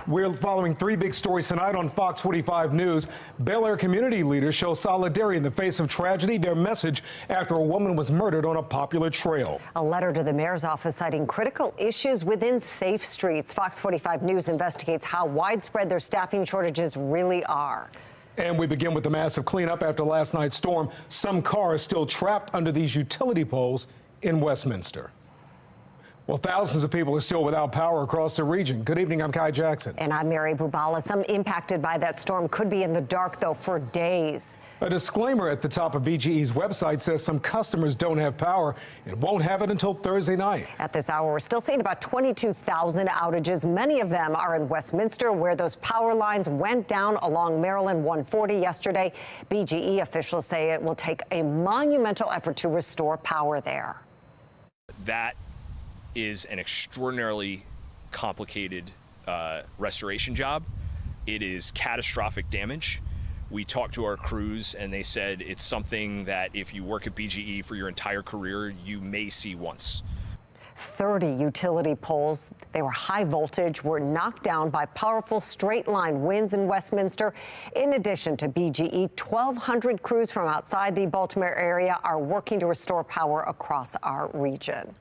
We're following three big stories tonight on Fox 45 News. Bel Air community leaders show solidarity in the face of tragedy. Their message after a woman was murdered on a popular trail. A letter to the mayor's office citing critical issues within safe streets. Fox 45 News investigates how widespread their staffing shortages really are. And we begin with the massive cleanup after last night's storm. Some cars still trapped under these utility poles in Westminster. Well, thousands of people are still without power across the region. Good evening, I'm Kai Jackson. And I'm Mary Bubala. Some impacted by that storm could be in the dark, though, for days. A disclaimer at the top of BGE's website says some customers don't have power and won't have it until Thursday night. At this hour, we're still seeing about 22,000 outages. Many of them are in Westminster, where those power lines went down along Maryland 140 yesterday. BGE officials say it will take a monumental effort to restore power there. That is an extraordinarily complicated restoration job. It is catastrophic damage. We talked to our crews and they said it's something that if you work at BGE for your entire career, you may see once. 30 utility poles, they were high voltage, were knocked down by powerful straight line winds in Westminster. In addition to BGE, 1,200 crews from outside the Baltimore area are working to restore power across our region.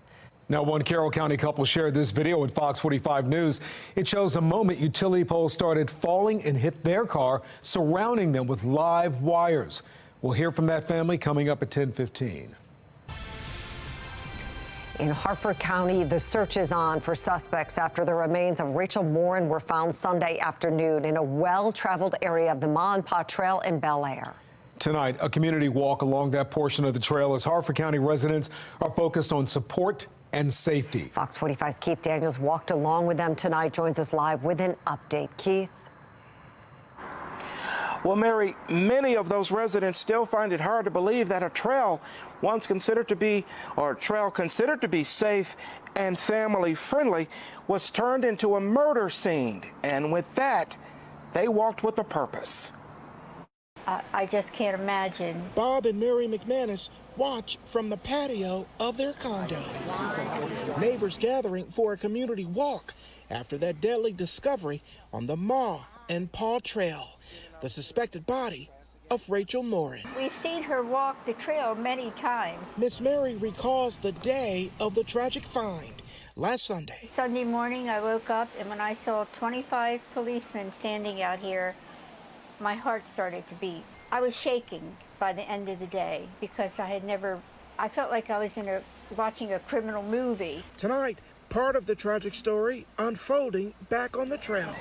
Now, one Carroll County couple shared this video with Fox 45 News. It shows a moment utility poles started falling and hit their car, surrounding them with live wires. We'll hear from that family coming up at 10:15. In Harford County, the search is on for suspects after the remains of Rachel Morin were found Sunday afternoon in a well-traveled area of the Ma and Pa Trail in Bel Air. Tonight, a community walk along that portion of the trail as Harford County residents are focused on support and safety. Fox 45's Keith Daniels walked along with them tonight, joins us live with an update. Keith. Well, Mary, many of those residents still find it hard to believe that a trail once considered to be, or a trail considered to be safe and family friendly, was turned into a murder scene. And with that, they walked with a purpose. I just can't imagine. Bob and Mary McManus watch from the patio of their condo. Neighbors gathering for a community walk after that deadly discovery on the Ma and Pa Trail, the suspected body of Rachel Morin. We've seen her walk the trail many times. Miss Mary recalls the day of the tragic find last Sunday. Sunday morning, I woke up, and when I saw 25 policemen standing out here, my heart started to beat. I was shaking by the end of the day because I felt like I was watching a criminal movie. Tonight, part of the tragic story unfolding back on the trail.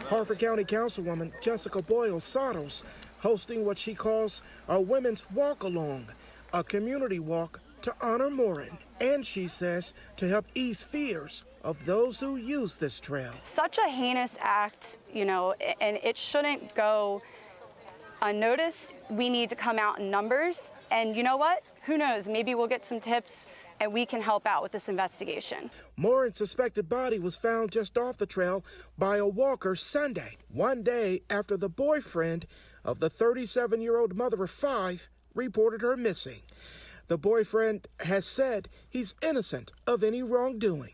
Harford County Councilwoman Jessica Boyle-Sottles hosting what she calls a women's walk-along, a community walk to honor Morin, and she says to help ease fears of those who use this trail. Such a heinous act, and it shouldn't go unnoticed. We need to come out in numbers, and you know what? Who knows? Maybe we'll get some tips and we can help out with this investigation. Morin's suspected body was found just off the trail by a walker Sunday, one day after the boyfriend of the 37-year-old mother of 5 reported her missing. The boyfriend has said he's innocent of any wrongdoing.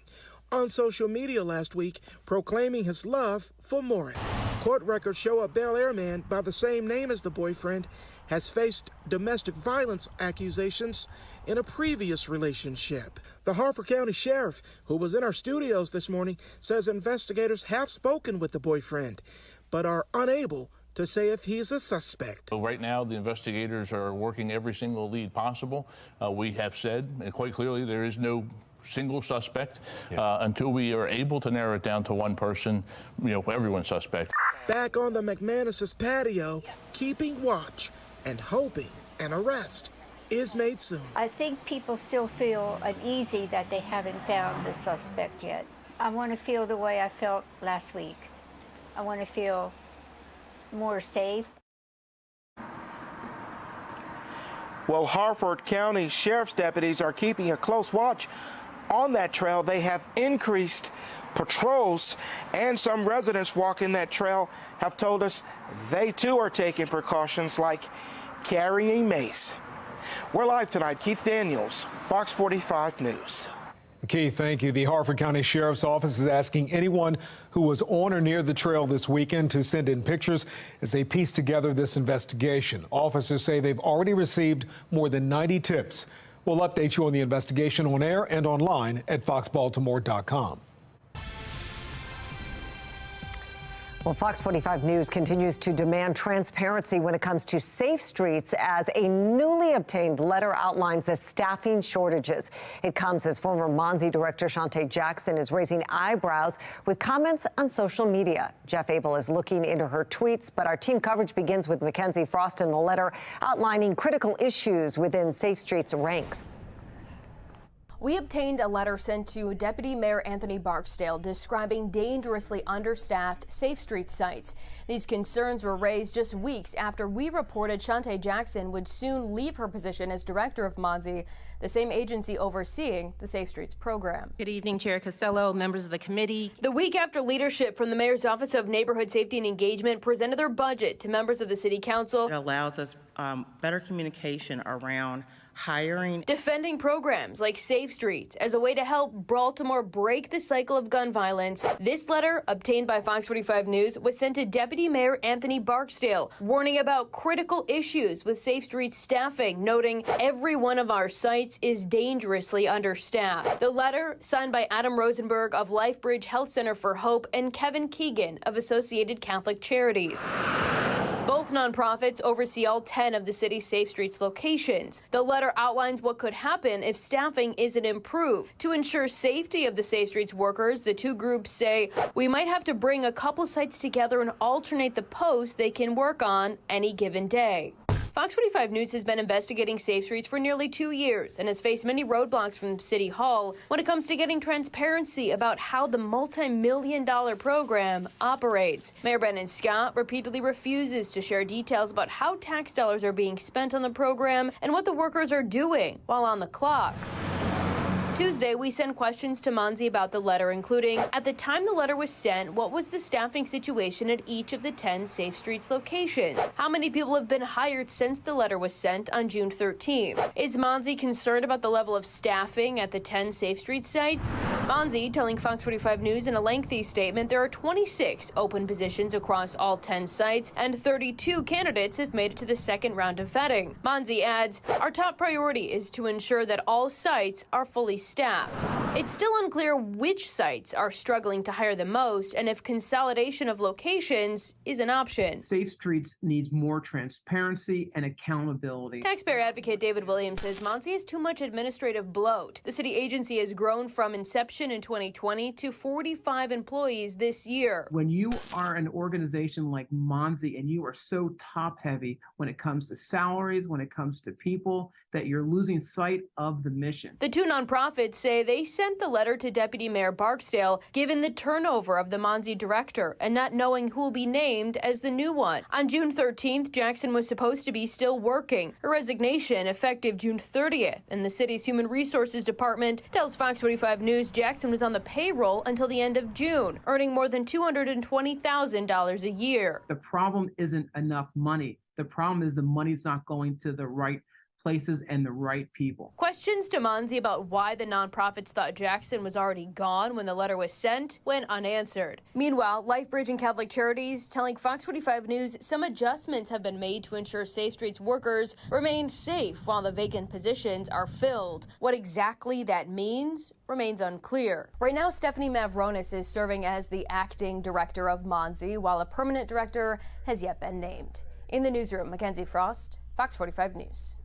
On social media last week, proclaiming his love for Morin. Court records show a Bel Air man by the same name as the boyfriend has faced domestic violence accusations in a previous relationship. The Harford County Sheriff, who was in our studios this morning, says investigators have spoken with the boyfriend, but are unable to say if he's a suspect. So right now, the investigators are working every single lead possible. We have said, and quite clearly, there is no single suspect until we are able to narrow it down to one person, everyone's suspect. Back on the McManus' patio, keeping watch and hoping an arrest is made soon. I think people still feel uneasy that they haven't found the suspect yet. I want to feel the way I felt last week. I want to feel more safe. Well, Harford County Sheriff's deputies are keeping a close watch on that trail. They have increased patrols, and some residents walking that trail have told us they too are taking precautions like carrying a mace. We're live tonight. Keith Daniels, Fox 45 News. Keith, thank you. The Harford County Sheriff's Office is asking anyone who was on or near the trail this weekend to send in pictures as they piece together this investigation. Officers say they've already received more than 90 tips. We'll update you on the investigation on air and online at foxbaltimore.com. Well, Fox 45 News continues to demand transparency when it comes to safe streets as a newly obtained letter outlines the staffing shortages. It comes as former Monzi director Shantae Jackson is raising eyebrows with comments on social media. Jeff Abel is looking into her tweets, but our team coverage begins with Mackenzie Frost in the letter outlining critical issues within Safe Streets ranks. We obtained a letter sent to Deputy Mayor Anthony Barksdale describing dangerously understaffed Safe Streets sites. These concerns were raised just weeks after we reported Shantae Jackson would soon leave her position as director of Monzi, the same agency overseeing the Safe Streets program. Good evening, Chair Costello, members of the committee. The week after leadership from the Mayor's Office of Neighborhood Safety and Engagement presented their budget to members of the City Council. It allows us better communication around hiring. Defending programs like Safe Streets as a way to help Baltimore break the cycle of gun violence. This letter, obtained by Fox 45 News, was sent to Deputy Mayor Anthony Barksdale, warning about critical issues with Safe Streets staffing, noting every one of our sites is dangerously understaffed. The letter, signed by Adam Rosenberg of LifeBridge Health Center for Hope and Kevin Keegan of Associated Catholic Charities. Both nonprofits oversee all 10 of the city's Safe Streets locations. The letter outlines what could happen if staffing isn't improved. To ensure safety of the Safe Streets workers, the two groups say we might have to bring a couple sites together and alternate the posts they can work on any given day. Fox 45 News has been investigating Safe Streets for nearly 2 years and has faced many roadblocks from City Hall when it comes to getting transparency about how the multi-million-dollar program operates. Mayor Brandon Scott repeatedly refuses to share details about how tax dollars are being spent on the program and what the workers are doing while on the clock. Tuesday, we sent questions to Monzi about the letter, including, at the time the letter was sent, what was the staffing situation at each of the 10 Safe Streets locations? How many people have been hired since the letter was sent on June 13th? Is Monzi concerned about the level of staffing at the 10 Safe Streets sites? Monzi telling Fox 45 News in a lengthy statement there are 26 open positions across all 10 sites, and 32 candidates have made it to the second round of vetting. Monzi adds, our top priority is to ensure that all sites are fully staffed. It's still unclear which sites are struggling to hire the most and if consolidation of locations is an option. Safe Streets needs more transparency and accountability. Taxpayer advocate David Williams says Monzi has too much administrative bloat. The city agency has grown from inception in 2020 to 45 employees this year. When you are an organization like Monzi and you are so top heavy when it comes to salaries, when it comes to people, that you're losing sight of the mission. The two nonprofits say they sent the letter to Deputy Mayor Barksdale given the turnover of the Monzi director and not knowing who will be named as the new one. On June 13th, Jackson was supposed to be still working. Her resignation effective June 30th, and the city's Human Resources Department tells Fox 45 News Jackson was on the payroll until the end of June, earning more than $220,000 a year. The problem isn't enough money. The problem is the money's not going to the right places and the right people. Questions to Monzi about why the nonprofits thought Jackson was already gone when the letter was sent went unanswered. Meanwhile, LifeBridge and Catholic Charities telling Fox 45 News some adjustments have been made to ensure Safe Streets workers remain safe while the vacant positions are filled. What exactly that means remains unclear. Right now, Stephanie Mavronis is serving as the acting director of Monzi, while a permanent director has yet been named. In the newsroom, Mackenzie Frost, Fox 45 News.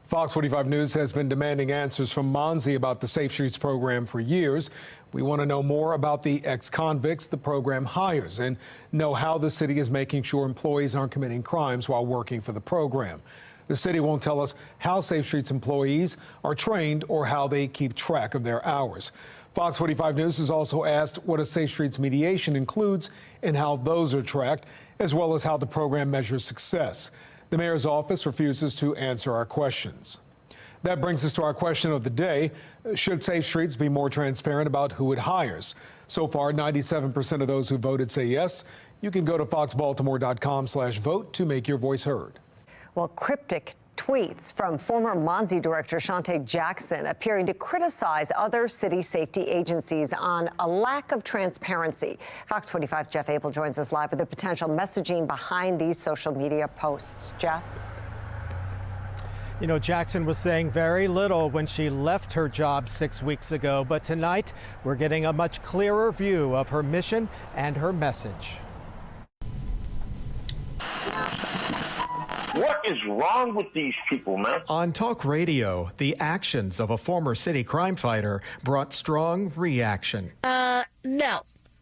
Fox 45 News has been demanding answers from Monzi about the Safe Streets program for years. We want to know more about the ex-convicts the program hires and know how the city is making sure employees aren't committing crimes while working for the program. The city won't tell us how Safe Streets employees are trained or how they keep track of their hours. Fox 45 News has also asked what a Safe Streets mediation includes and how those are tracked, as well as how the program measures success. The mayor's office refuses to answer our questions. That brings us to our question of the day. Should Safe Streets be more transparent about who it hires? So far, 97% of those who voted say yes. You can go to foxbaltimore.com/vote to make your voice heard. Well, cryptic Tweets from former Monzi director Shante Jackson appearing to criticize other city safety agencies on a lack of transparency. Fox 45's Jeff Abel joins us live with the potential messaging behind these social media posts. Jeff? You know, Jackson was saying very little when she left her job 6 weeks ago, but tonight we're getting a much clearer view of her mission and her message. What is wrong with these people, man? On talk radio, the actions of a former city crime fighter brought strong reaction. No,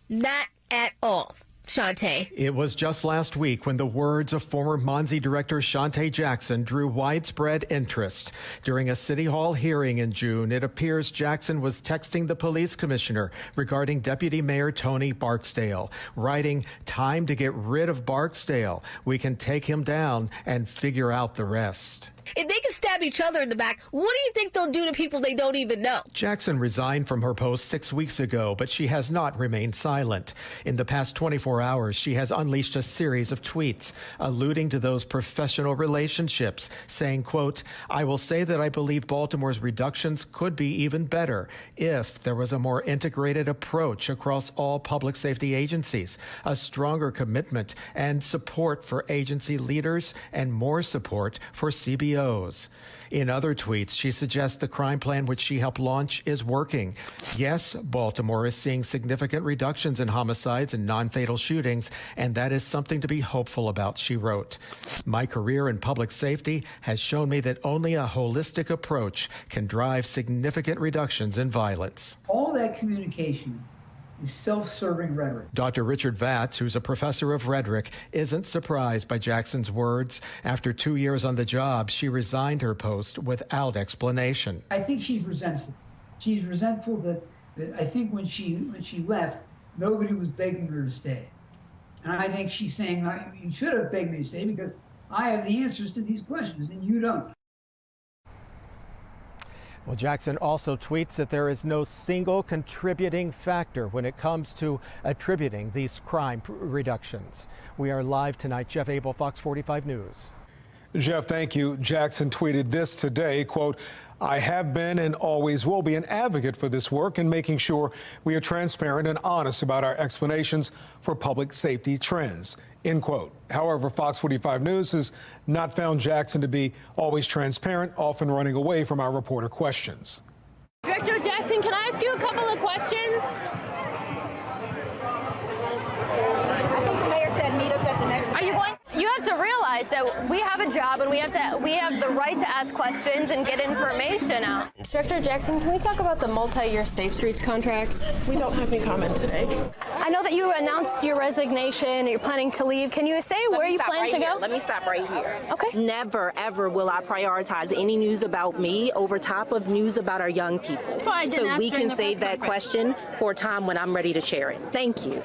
not at all, Shante. It was just last week when the words of former Monzi director Shante Jackson drew widespread interest. During a City Hall hearing in June, it appears Jackson was texting the police commissioner regarding Deputy Mayor Tony Barksdale, writing, "Time to get rid of Barksdale. We can take him down and figure out the rest." If they can stab each other in the back, what do you think they'll do to people they don't even know? Jackson resigned from her post 6 weeks ago, but she has not remained silent. In the past 24 hours, she has unleashed a series of tweets alluding to those professional relationships, saying, quote, "I will say that I believe Baltimore's reductions could be even better if there was a more integrated approach across all public safety agencies, a stronger commitment and support for agency leaders, and more support for CBOs. In other tweets, she suggests the crime plan which she helped launch is working. Yes, Baltimore is seeing significant reductions in homicides and non-fatal shootings, and that is something to be hopeful about, she wrote. My career in public safety has shown me that only a holistic approach can drive significant reductions in violence. All that communication is self-serving rhetoric. Dr. Richard Vatz, who's a professor of rhetoric, isn't surprised by Jackson's words. After 2 years on the job, she resigned her post without explanation. I think she's resentful. She's resentful that I think when she left, nobody was begging her to stay. And I think she's saying, you should have begged me to stay because I have the answers to these questions and you don't. Well, Jackson also tweets that there is no single contributing factor when it comes to attributing these crime reductions. We are live tonight. Jeff Abel, Fox 45 News. Jeff, thank you. Jackson tweeted this today, quote, "I have been and always will be an advocate for this work and making sure we are transparent and honest about our explanations for public safety trends," end quote. However, Fox 45 News has not found Jackson to be always transparent, often running away from our reporter questions. Director Jackson, can I ask you a couple of questions? I think the mayor said meet us at the next. Are you going? You have to realize that we have a job and we have the right to ask questions and get information out. Director Jackson, can we talk about the multi-year Safe Streets contracts? We don't have any comment today. I know that you announced your resignation, you're planning to leave. Can you say where you plan to go? Let me stop right here. Okay. Never, ever will I prioritize any news about me over top of news about our young people. That's why I didn't so ask we during can the save press that conference. question for a time when I'm ready to share it. Thank you.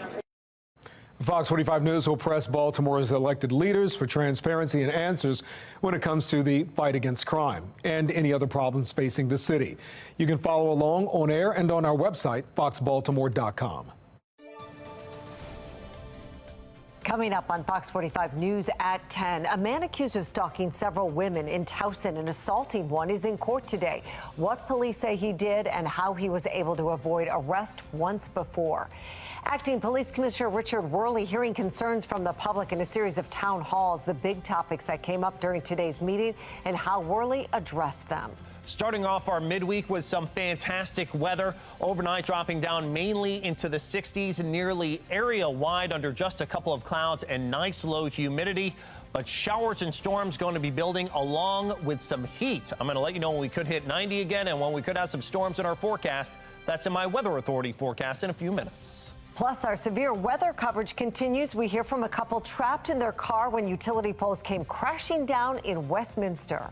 Fox 45 News will press Baltimore's elected leaders for transparency and answers when it comes to the fight against crime and any other problems facing the city. You can follow along on air and on our website, foxbaltimore.com. Coming up on Fox 45 News at 10, a man accused of stalking several women in Towson and assaulting one is in court today. What police say he did and how he was able to avoid arrest once before. Acting Police Commissioner Richard Worley hearing concerns from the public in a series of town halls, the big topics that came up during today's meeting and how Worley addressed them. Starting off our midweek with some fantastic weather. Overnight dropping down mainly into the 60s, nearly area-wide under just a couple of clouds and nice low humidity. But showers and storms going to be building along with some heat. I'm going to let you know when we could hit 90 again and when we could have some storms in our forecast. That's in my Weather Authority forecast in a few minutes. Plus, our severe weather coverage continues. We hear from a couple trapped in their car when utility poles came crashing down in Westminster.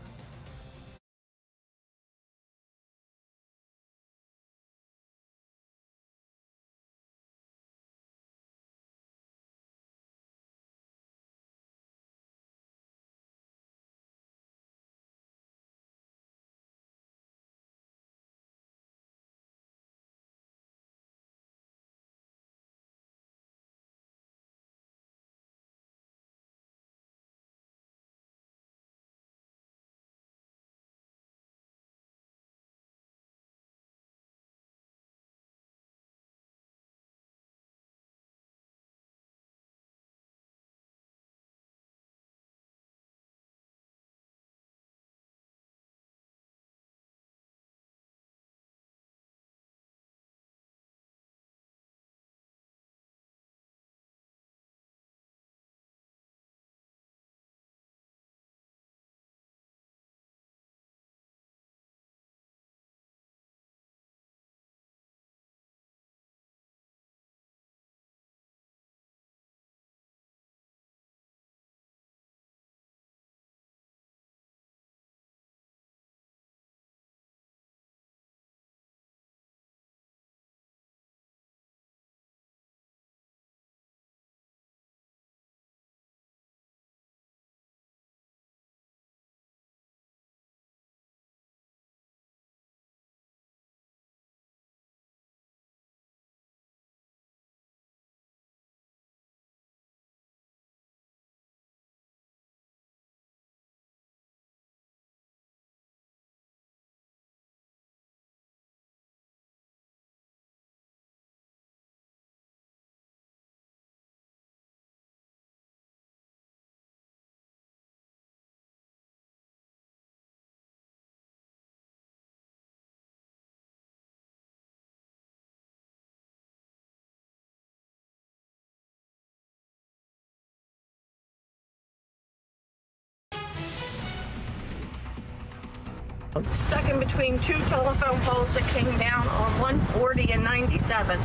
Stuck in between two telephone poles that came down on 140 and 97.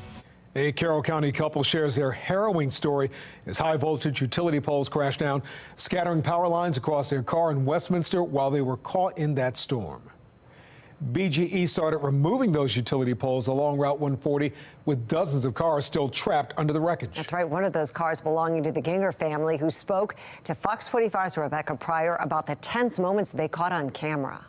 A Carroll County couple shares their harrowing story as high voltage utility poles crashed down, scattering power lines across their car in Westminster while they were caught in that storm. BGE started removing those utility poles along Route 140 with dozens of cars still trapped under the wreckage. That's right. One of those cars belonging to the Ginger family who spoke to Fox 45's Rebecca Pryor about the tense moments they caught on camera.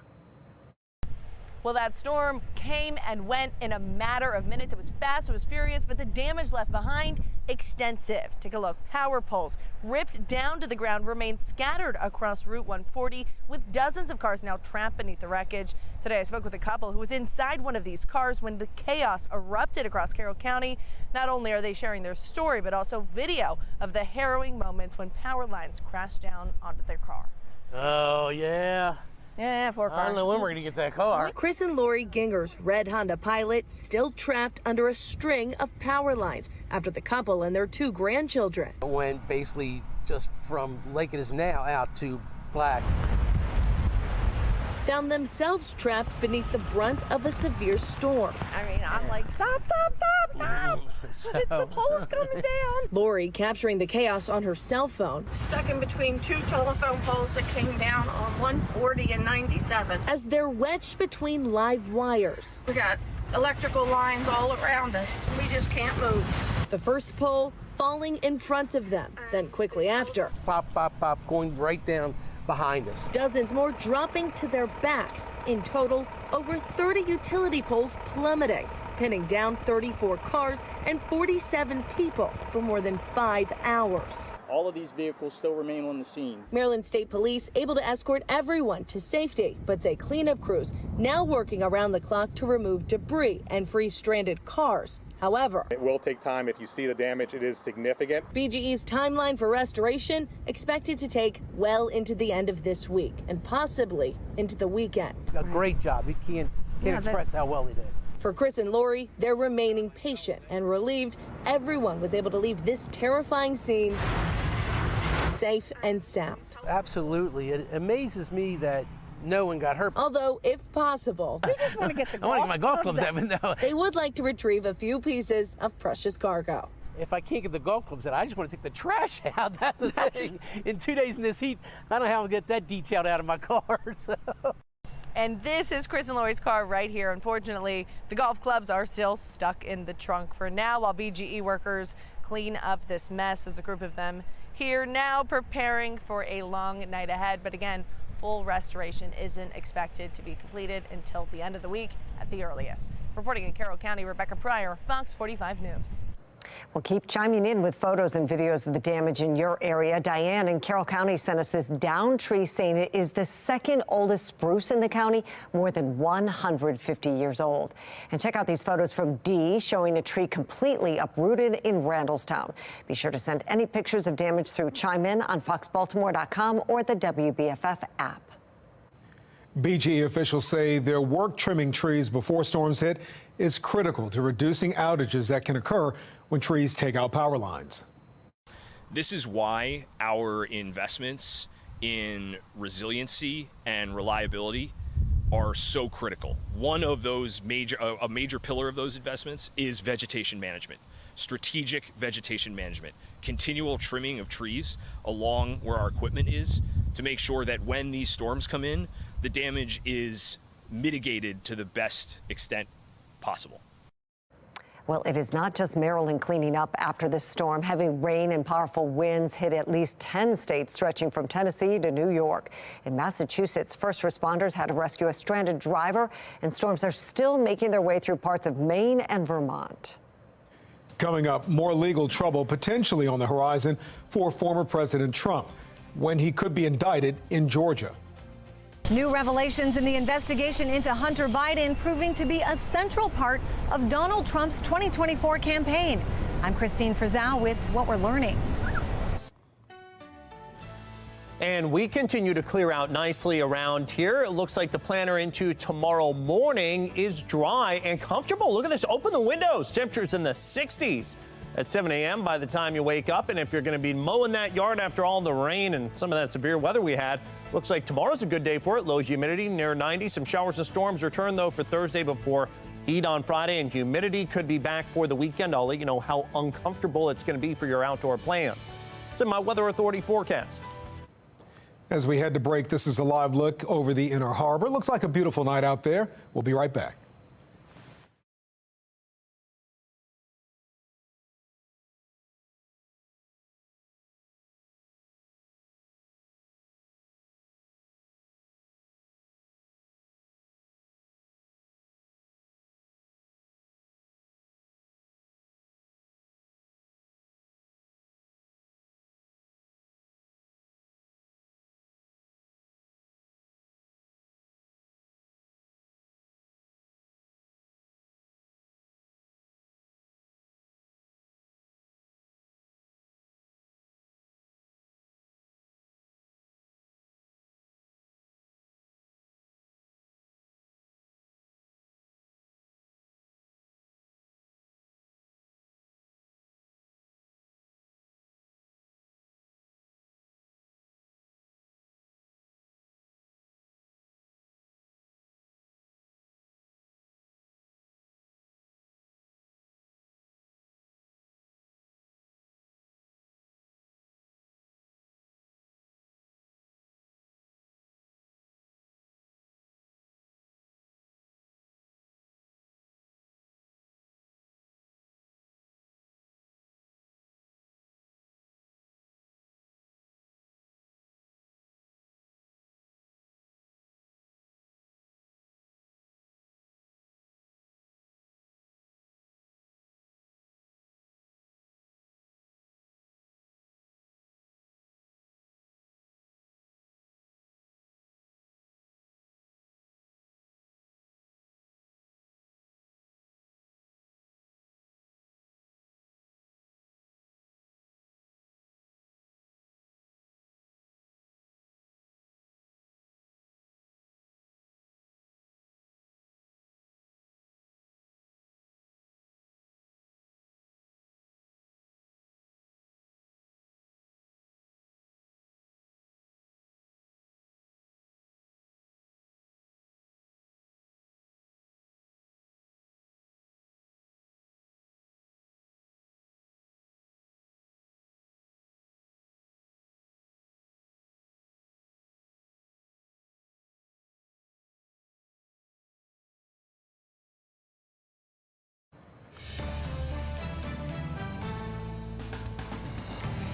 Well, that storm came and went in a matter of minutes. It was fast, it was furious, but the damage left behind, extensive. Take a look. Power poles ripped down to the ground remain scattered across Route 140 with dozens of cars now trapped beneath the wreckage. Today, I spoke with a couple who was inside one of these cars when the chaos erupted across Carroll County. Not only are they sharing their story, but also video of the harrowing moments when power lines crashed down onto their car. Oh, yeah. Yeah, four cars. I don't know when we're going to get that car. Chris and Lori Ginger's red Honda Pilot still trapped under a string of power lines after the couple and their two grandchildren Went basically just from like it is now out to black. found themselves trapped beneath the brunt of a severe storm. I mean, I'm like, stop, stop, stop, stop. It's the poles coming down. Lori capturing the chaos on her cell phone. Stuck in between two telephone poles that came down on 140 and 97. As they're wedged between live wires. We got electrical lines all around us. We just can't move. The first pole falling in front of them, then quickly after. Pop, pop, pop, going right down behind us. Dozens more dropping to their backs. In total, over 30 utility poles plummeting, pinning down 34 cars and 47 people for more than 5 hours. All of these vehicles still remain on the scene. Maryland State Police able to escort everyone to safety, but say cleanup crews now working around the clock to remove debris and free stranded cars. However, it will take time. If you see the damage, it is significant. BGE's timeline for restoration expected to take well into the end of this week and possibly into the weekend. A great job. We can't express how well they did. For Chris and Lori, they're remaining patient and relieved everyone was able to leave this terrifying scene safe and sound. Absolutely. It amazes me that no one got hurt. Although, if possible, We just want to get the I want to get my golf clubs out, but no. they would like to retrieve a few pieces of precious cargo. If I can't get the golf clubs out, I just want to take the trash out. That's the thing. In 2 days in this heat, I don't know how I'll get that detailed out of my car. So. And this is Chris and Lori's car right here. Unfortunately, the golf clubs are still stuck in the trunk for now while BGE workers clean up this mess. There's a group of them here now preparing for a long night ahead. But again, full restoration isn't expected to be completed until the end of the week at the earliest. Reporting in Carroll County, Rebecca Pryor, Fox 45 News. Well, keep chiming in with photos and videos of the damage in your area. Diane in Carroll County sent us this downed tree saying it is the second oldest spruce in the county, more than 150 years old. And check out these photos from Dee showing a tree completely uprooted in Randallstown. Be sure to send any pictures of damage through Chime In on foxbaltimore.com or the WBFF app. BGE officials say their work trimming trees before storms hit is critical to reducing outages that can occur when trees take out power lines. This is why our investments in resiliency and reliability are so critical. One of those a major pillar of those investments is vegetation management, strategic vegetation management, continual trimming of trees along where our equipment is to make sure that when these storms come in, the damage is mitigated to the best extent possible. Well, it is not just Maryland cleaning up after this storm. Heavy rain and powerful winds hit at least 10 states, stretching from Tennessee to New York. In Massachusetts, first responders had to rescue a stranded driver, and storms are still making their way through parts of Maine and Vermont. Coming up, more legal trouble potentially on the horizon for former President Trump when he could be indicted in Georgia. New revelations in the investigation into Hunter Biden proving to be a central part of Donald Trump's 2024 campaign. I'm Christine Frizzell with what we're learning. And we continue to clear out nicely around here. It looks like the planner into tomorrow morning is dry and comfortable. Look at this. Open the windows. Temperatures in the 60s. at 7 a.m. by the time you wake up. And if you're going to be mowing that yard after all the rain and some of that severe weather we had, looks like tomorrow's a good day for it. Low humidity near 90. Some showers and storms return, though, for Thursday before heat on Friday, and humidity could be back for the weekend. I'll let you know how uncomfortable it's going to be for your outdoor plans. It's in my Weather Authority forecast. As we head to break, this is a live look over the Inner Harbor. Looks like a beautiful night out there. We'll be right back.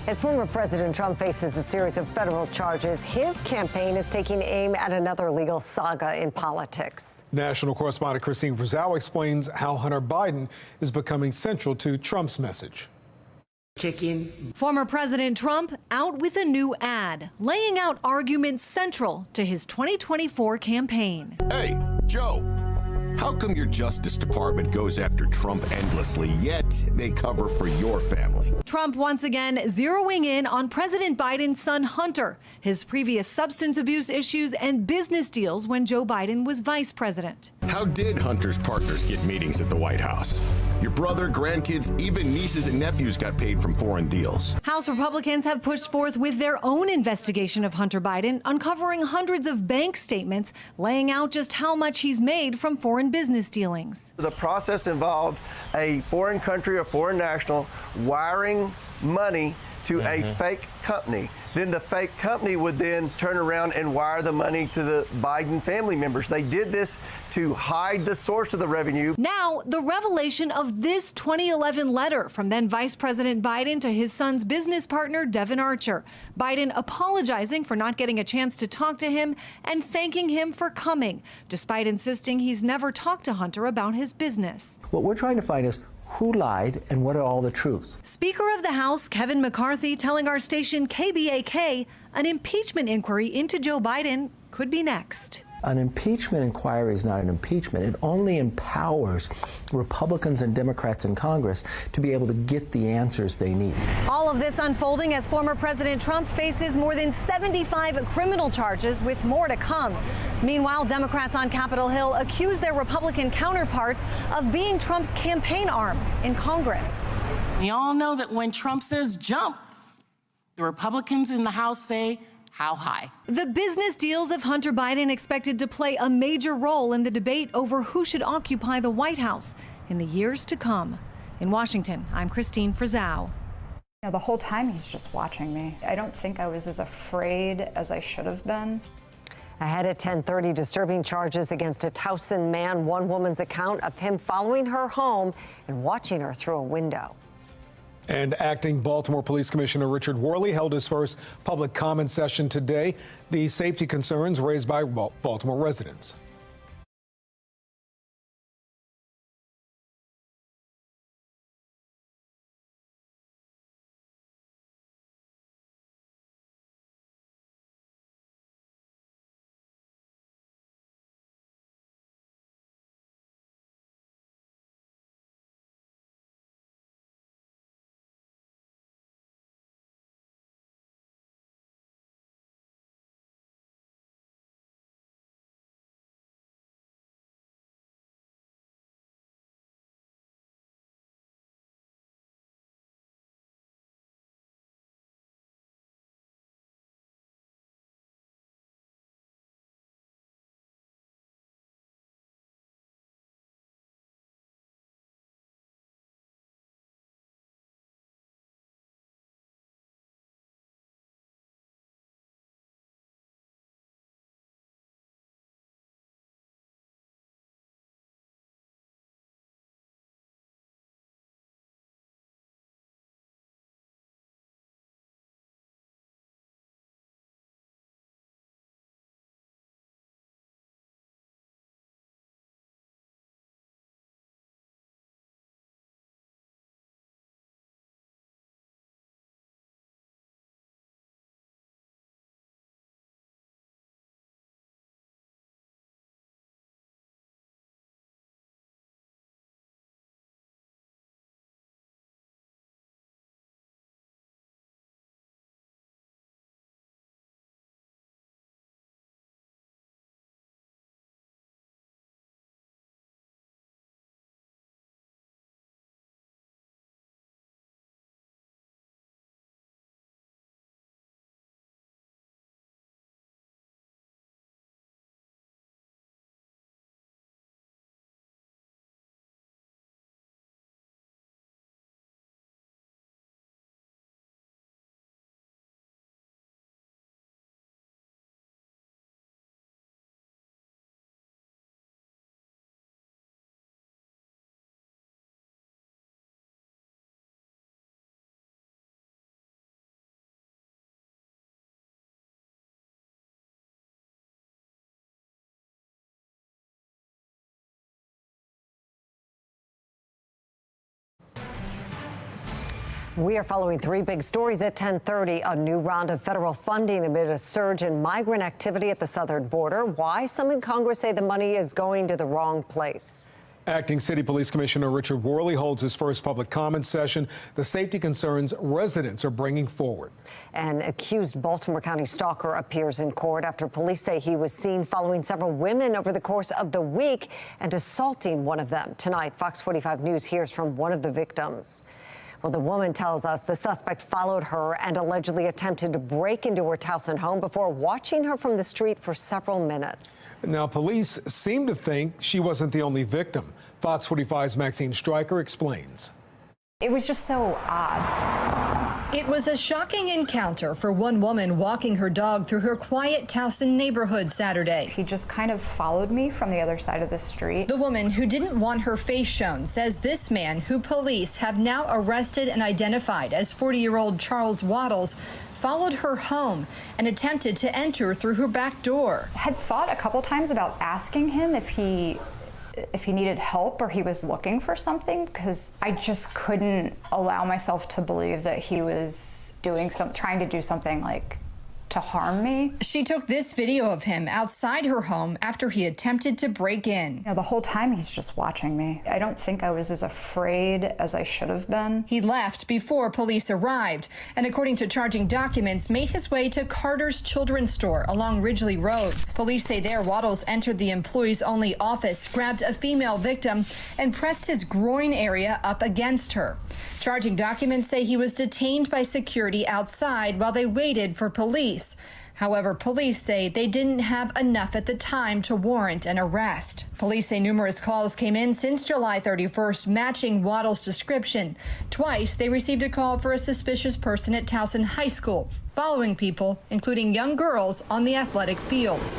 As former President Trump faces a series of federal charges, his campaign is taking aim at another legal saga in politics. National correspondent Christine Frizzell explains how Hunter Biden is becoming central to Trump's message. Former President Trump out with a new ad, laying out arguments central to his 2024 campaign. Hey, Joe. How come your Justice Department goes after Trump endlessly, yet they cover for your family? Trump once again zeroing in on President Biden's son Hunter, his previous substance abuse issues and business deals when Joe Biden was vice president. How did Hunter's partners get meetings at the White House? Your brother, grandkids, even nieces and nephews got paid from foreign deals. House Republicans have pushed forth with their own investigation of Hunter Biden, uncovering hundreds of bank statements laying out just how much he's made from foreign business dealings. The process involved a foreign country or foreign national wiring money to a fake company. Then the fake company would then turn around and wire the money to the Biden family members. They did this to hide the source of the revenue. Now, the revelation of this 2011 letter from then Vice President Biden to his son's business partner, Devin Archer. Biden apologizing for not getting a chance to talk to him and thanking him for coming, despite insisting he's never talked to Hunter about his business. What we're trying to find is who lied and what are all the truths. Speaker of the House Kevin McCarthy telling our station KBAK an impeachment inquiry into Joe Biden could be next. An impeachment inquiry is not an impeachment. It only empowers Republicans and Democrats in Congress to be able to get the answers they need. All of this unfolding as former President Trump faces more than 75 criminal charges, with more to come. Meanwhile, Democrats on Capitol Hill accuse their Republican counterparts of being Trump's campaign arm in Congress. We all know that when Trump says jump, the Republicans in the House say, how high? The business deals of Hunter Biden expected to play a major role in the debate over who should occupy the White House in the years to come. In Washington, I'm Christine Frizzau. The whole time he's just watching me. I don't think I was as afraid as I should have been. Ahead at 10:30, disturbing charges against a Towson man. One woman's account of him following her home and watching her through a window. And acting Baltimore Police Commissioner Richard Worley held his first public comment session today. The safety concerns raised by Baltimore residents. We are following three big stories at 10:30. A new round of federal funding amid a surge in migrant activity at the southern border. Why some in Congress say the money is going to the wrong place. Acting City Police Commissioner Richard Worley holds his first public comment session. The safety concerns residents are bringing forward. An accused Baltimore County stalker appears in court after police say he was seen following several women over the course of the week and assaulting one of them. Tonight, Fox 45 News hears from one of the victims. Well, the woman tells us the suspect followed her and allegedly attempted to break into her Towson home before watching her from the street for several minutes. Now, police seem to think she wasn't the only victim. Fox 45's Maxine Stryker explains. It was just so odd. It was a shocking encounter for one woman walking her dog through her quiet Towson neighborhood Saturday. He just kind of followed me from the other side of the street. The woman, who didn't want her face shown, says this man, who police have now arrested and identified as 40-year-old Charles Waddles, followed her home and attempted to enter through her back door. I had thought a couple times about asking him if he needed help or he was looking for something, because I just couldn't allow myself to believe that he was trying to do something like to harm me. She took this video of him outside her home after he attempted to break in. You know, the whole time he's just watching me. I don't think I was as afraid as I should have been. He left before police arrived, and according to charging documents, made his way to Carter's Children's Store along Ridgely Road. Police say there Waddles entered the employees-only office, grabbed a female victim, and pressed his groin area up against her. Charging documents say he was detained by security outside while they waited for police. However, police say they didn't have enough at the time to warrant an arrest. Police say numerous calls came in since July 31st matching Waddles' description. Twice, they received a call for a suspicious person at Towson High School, following people, including young girls, on the athletic fields.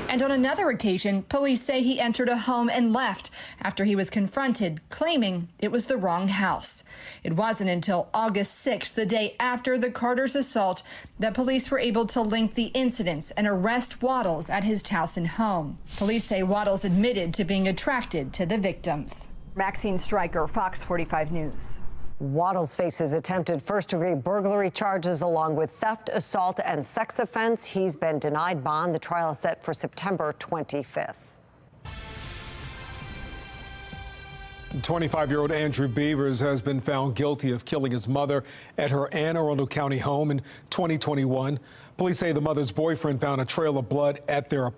And on another occasion, police say he entered a home and left after he was confronted, claiming it was the wrong house. It wasn't until August 6th, the day after the Carter's assault, that police were able to link the incidents and arrest Waddles at his Towson home. Police say Waddles admitted to being attracted to the victims. Maxine Stryker, Fox 45 News. Waddles faces attempted first-degree burglary charges along with theft, assault, and sex offense. He's been denied bond. The trial is set for September 25th. 25-year-old Andrew Beavers has been found guilty of killing his mother at her Anne Arundel County home in 2021. Police say the mother's boyfriend found a trail of blood at their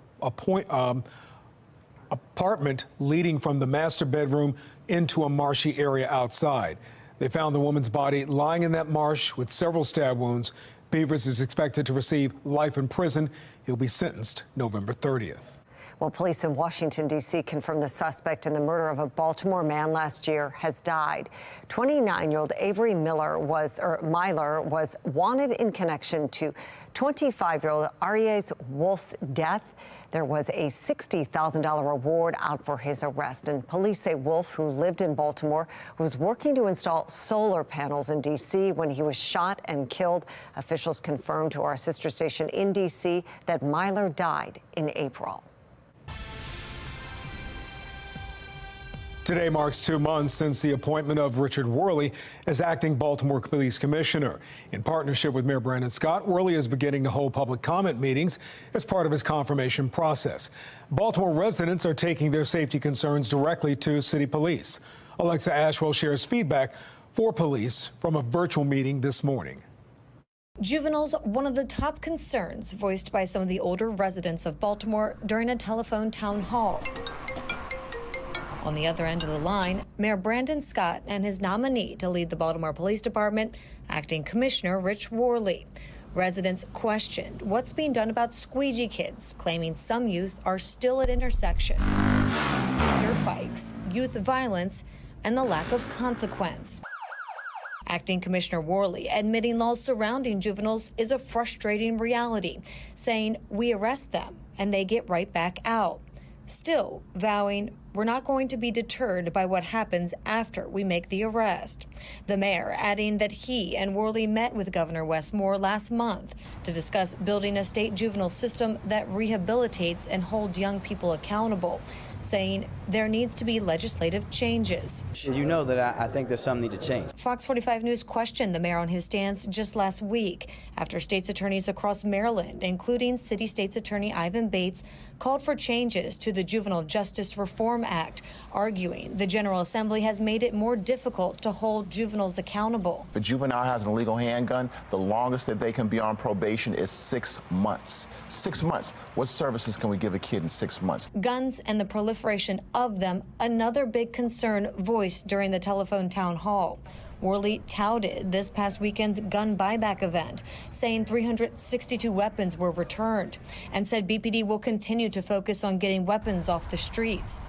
apartment leading from the master bedroom into a marshy area outside. They found the woman's body lying in that marsh with several stab wounds. Beavers is expected to receive life in prison. He'll be sentenced November 30th. Well, police in Washington, D.C. confirmed the suspect in the murder of a Baltimore man last year has died. 29-year-old Avery Myler was wanted in connection to 25-year-old Arias Wolf's death. There was a $60,000 reward out for his arrest. And police say Wolf, who lived in Baltimore, was working to install solar panels in D.C. when he was shot and killed. Officials confirmed to our sister station in D.C. that Myler died in April. Today marks 2 months since the appointment of Richard Worley as acting Baltimore Police Commissioner. In partnership with Mayor Brandon Scott, Worley is beginning to hold public comment meetings as part of his confirmation process. Baltimore residents are taking their safety concerns directly to city police. Alexa Ashwell shares feedback for police from a virtual meeting this morning. Juveniles, one of the top concerns voiced by some of the older residents of Baltimore during a telephone town hall. On the other end of the line, Mayor Brandon Scott and his nominee to lead the Baltimore Police Department, Acting Commissioner Rich Worley. Residents questioned what's being done about squeegee kids, claiming some youth are still at intersections, dirt bikes, youth violence, and the lack of consequence. Acting Commissioner Worley admitting laws surrounding juveniles is a frustrating reality, saying we arrest them and they get right back out. Still vowing we're not going to be deterred by what happens after we make the arrest. The mayor adding that he and Worley met with Governor Wes Moore last month to discuss building a state juvenile system that rehabilitates and holds young people accountable, saying there needs to be legislative changes. You know that I think there's something need to change. Fox 45 News questioned the mayor on his stance just last week after state's attorneys across Maryland, including City State's Attorney Ivan Bates, called for changes to the Juvenile Justice Reform Act, arguing the General Assembly has made it more difficult to hold juveniles accountable. If a juvenile has an illegal handgun, the longest that they can be on probation is 6 months. 6 months. What services can we give a kid in 6 months? Guns and the proliferation of them, another big concern voiced during the telephone town hall. Worley touted this past weekend's gun buyback event, saying 362 weapons were returned, and said BPD will continue to focus on getting weapons off the streets.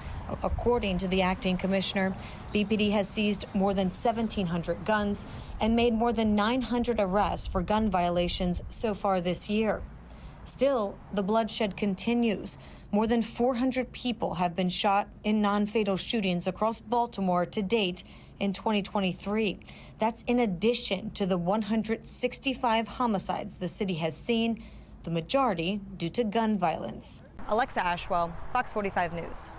According to the acting commissioner, BPD has seized more than 1,700 guns and made more than 900 arrests for gun violations so far this year. Still, the bloodshed continues. More than 400 people have been shot in non-fatal shootings across Baltimore to date in 2023. That's in addition to the 165 homicides the city has seen, the majority due to gun violence. Alexa Ashwell, Fox 45 News.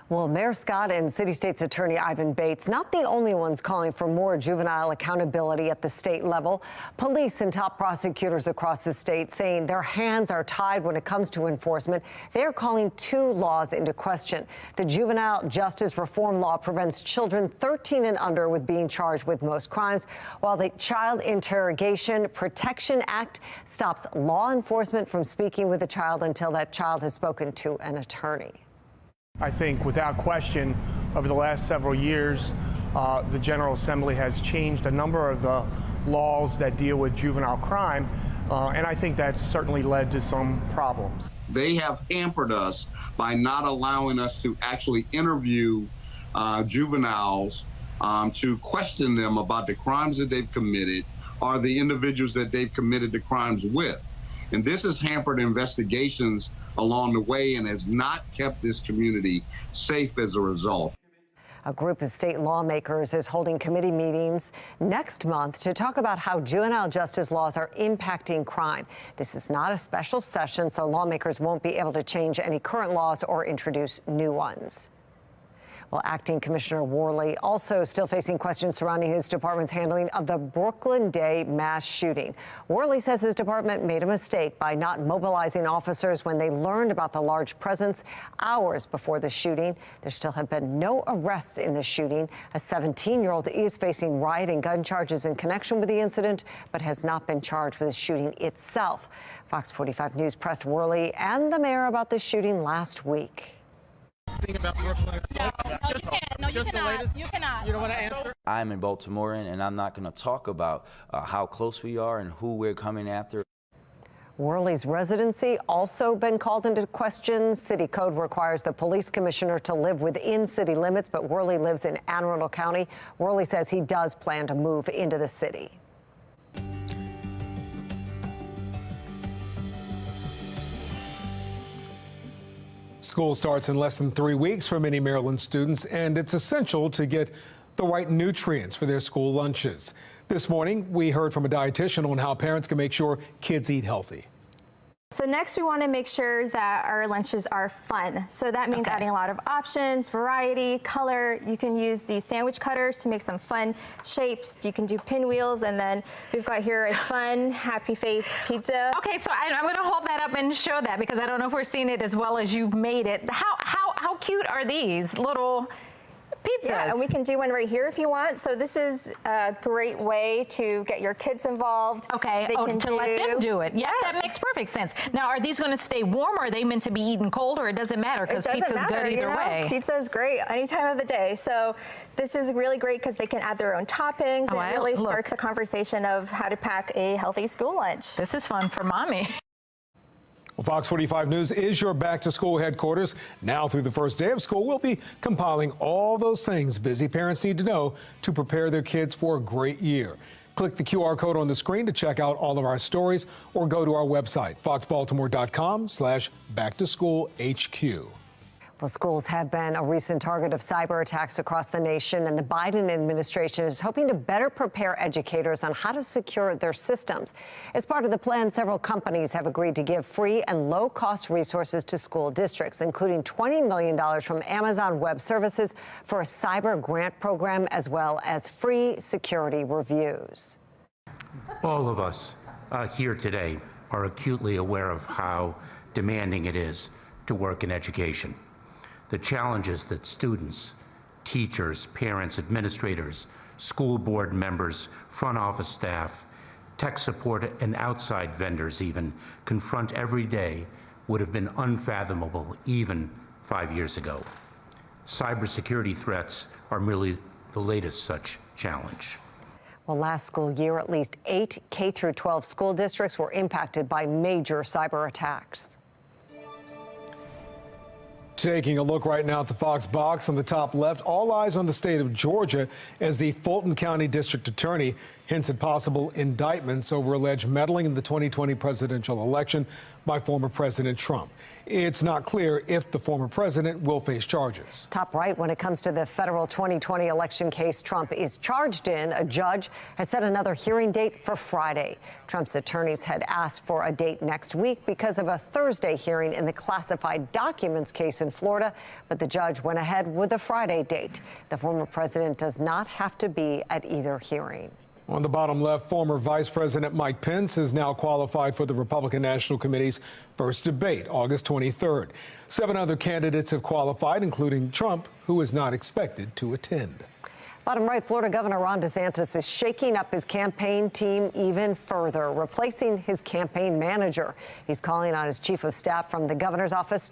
Well, Mayor Scott and City State's Attorney Ivan Bates, not the only ones calling for more juvenile accountability at the state level. Police and top prosecutors across the state saying their hands are tied when it comes to enforcement. They're calling two laws into question. The Juvenile Justice Reform Law prevents children 13 and under with being charged with most crimes, while the Child Interrogation Protection Act stops law enforcement from speaking with a child until that child has spoken to an attorney. I think without question, over the last several years, the General Assembly has changed a number of the laws that deal with juvenile crime, and I think that's certainly led to some problems. They have hampered us by not allowing us to actually interview juveniles to question them about the crimes that they've committed or the individuals that they've committed the crimes with. And this has hampered investigations along the way and has not kept this community safe as a result. A group of state lawmakers is holding committee meetings next month to talk about how juvenile justice laws are impacting crime. This is not a special session, so lawmakers won't be able to change any current laws or introduce new ones. Well, Acting Commissioner Worley also still facing questions surrounding his department's handling of the Brooklyn Day mass shooting. Worley says his department made a mistake by not mobilizing officers when they learned about the large presence hours before the shooting. There still have been no arrests in the shooting. A 17-year-old is facing riot and gun charges in connection with the incident, but has not been charged with the shooting itself. Fox 45 News pressed Worley and the mayor about the shooting last week. About Brooklyn. No, you can't. No, you cannot. You cannot. You don't want to answer? I'm a Baltimorean, and I'm not going to talk about how close we are and who we're coming after. Worley's residency also been called into question. City code requires the police commissioner to live within city limits, but Worley lives in Anne Arundel County. Worley says he does plan to move into the city. School starts in less than 3 weeks for many Maryland students, and it's essential to get the right nutrients for their school lunches. This morning, we heard from a dietitian on how parents can make sure kids eat healthy. So next, we want to make sure that our lunches are fun. So that means adding a lot of options, variety, color. You can use these sandwich cutters to make some fun shapes. You can do pinwheels, and then we've got here a fun, happy face pizza. Okay, so I'm going to hold that up and show that because I don't know if we're seeing it as well as you've made it. How cute are these little pizzas? Yeah, and we can do one right here if you want. So this is a great way to get your kids involved. Okay, to let them do it. Yeah, that makes perfect sense. Now, are these going to stay warm, or are they meant to be eaten cold, or it doesn't matter because pizza's good either way? Pizza is great any time of the day. So this is really great because they can add their own toppings. It really starts a conversation of how to pack a healthy school lunch. This is fun for mommy. Well, Fox 45 News is your back-to-school headquarters. Now through the first day of school, we'll be compiling all those things busy parents need to know to prepare their kids for a great year. Click the QR code on the screen to check out all of our stories or go to our website, foxbaltimore.com/back-to-school-HQ. Well, schools have been a recent target of cyber attacks across the nation, and the Biden administration is hoping to better prepare educators on how to secure their systems. As part of the plan, several companies have agreed to give free and low-cost resources to school districts, including $20 million from Amazon Web Services for a cyber grant program, as well as free security reviews. All of us here today are acutely aware of how demanding it is to work in education. The challenges that students, teachers, parents, administrators, school board members, front office staff, tech support, and outside vendors even confront every day would have been unfathomable even 5 years ago. Cybersecurity threats are merely the latest such challenge. Well, last school year, at least 8 K-12 school districts were impacted by major cyber attacks. Taking a look right now at the Fox box on the top left, all eyes on the state of Georgia as the Fulton County District Attorney hints at possible indictments over alleged meddling in the 2020 presidential election by former President Trump. It's not clear if the former president will face charges. Top right, when it comes to the federal 2020 election case Trump is charged in, a judge has set another hearing date for Friday. Trump's attorneys had asked for a date next week because of a Thursday hearing in the classified documents case in Florida, but the judge went ahead with a Friday date. The former president does not have to be at either hearing. On the bottom left, former Vice President Mike Pence is now qualified for the Republican National Committee's first debate, August 23rd. 7 other candidates have qualified, including Trump, who is not expected to attend. Bottom right, Florida Governor Ron DeSantis is shaking up his campaign team even further, replacing his campaign manager. He's calling on his chief of staff from the governor's office